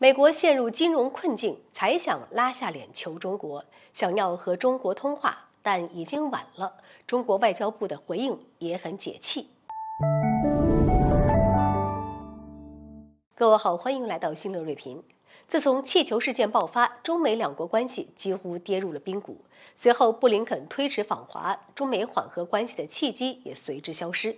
美国陷入金融困境，才想拉下脸求中国，想要和中国通话，但已经晚了。中国外交部的回应也很解气。各位好，欢迎来到新乐锐评。自从气球事件爆发，中美两国关系几乎跌入了冰谷。随后，布林肯推迟访华，中美缓和关系的契机也随之消失。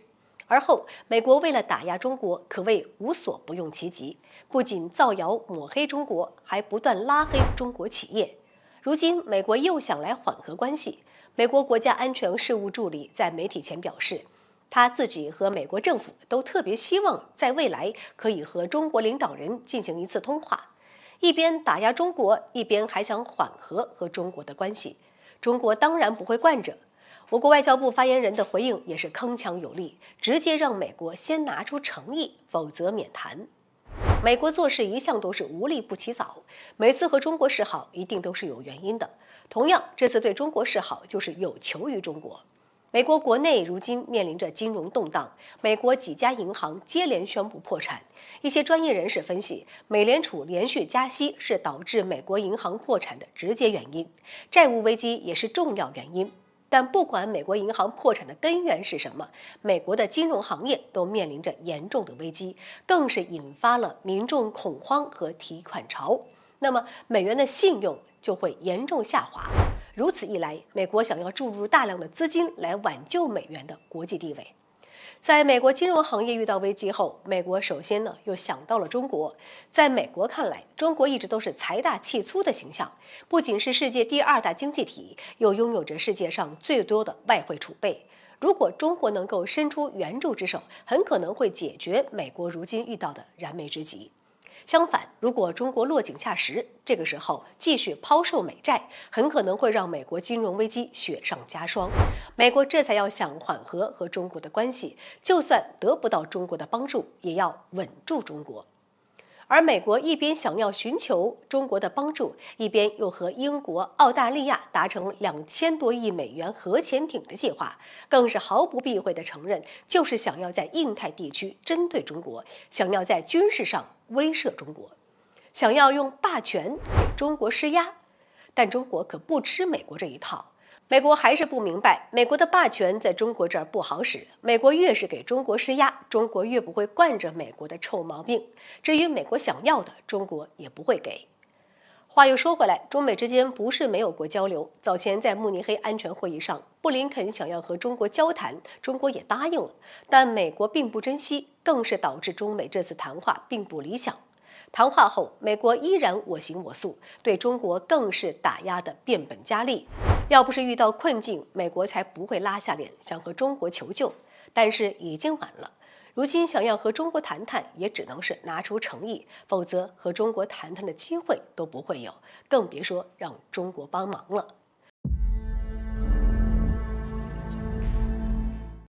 而后，美国为了打压中国，可谓无所不用其极，不仅造谣抹黑中国，还不断拉黑中国企业。如今，美国又想来缓和关系。美国国家安全事务助理在媒体前表示，他自己和美国政府都特别希望在未来可以和中国领导人进行一次通话，一边打压中国，一边还想缓和和中国的关系。中国当然不会惯着。我国外交部发言人的回应也是铿锵有力，直接让美国先拿出诚意，否则免谈。美国做事一向都是无利不起早，每次和中国示好一定都是有原因的。同样，这次对中国示好就是有求于中国。美国国内如今面临着金融动荡，美国几家银行接连宣布破产。一些专业人士分析，美联储连续加息是导致美国银行破产的直接原因，债务危机也是重要原因。但不管美国银行破产的根源是什么，美国的金融行业都面临着严重的危机，更是引发了民众恐慌和提款潮。那么美元的信用就会严重下滑。如此一来，美国想要注入大量的资金来挽救美元的国际地位。在美国金融行业遇到危机后，美国首先又想到了中国。在美国看来，中国一直都是财大气粗的形象，不仅是世界第二大经济体，又拥有着世界上最多的外汇储备。如果中国能够伸出援助之手，很可能会解决美国如今遇到的燃眉之急。相反，如果中国落井下石，这个时候继续抛售美债，很可能会让美国金融危机雪上加霜。美国这才要想缓和和中国的关系，就算得不到中国的帮助，也要稳住中国。而美国一边想要寻求中国的帮助，一边又和英国、澳大利亚达成2000多亿美元核潜艇的计划，更是毫不避讳地承认，就是想要在印太地区针对中国，想要在军事上威慑中国，想要用霸权给中国施压。但中国可不吃美国这一套。美国还是不明白，美国的霸权在中国这儿不好使。美国越是给中国施压，中国越不会惯着美国的臭毛病。至于美国想要的，中国也不会给。话又说回来，中美之间不是没有过交流。早前在慕尼黑安全会议上，布林肯想要和中国交谈，中国也答应了，但美国并不珍惜，更是导致中美这次谈话并不理想。谈话后，美国依然我行我素，对中国更是打压的变本加厉。要不是遇到困境，美国才不会拉下脸想和中国求救。但是已经晚了，如今想要和中国谈谈，也只能是拿出诚意，否则和中国谈谈的机会都不会有，更别说让中国帮忙了。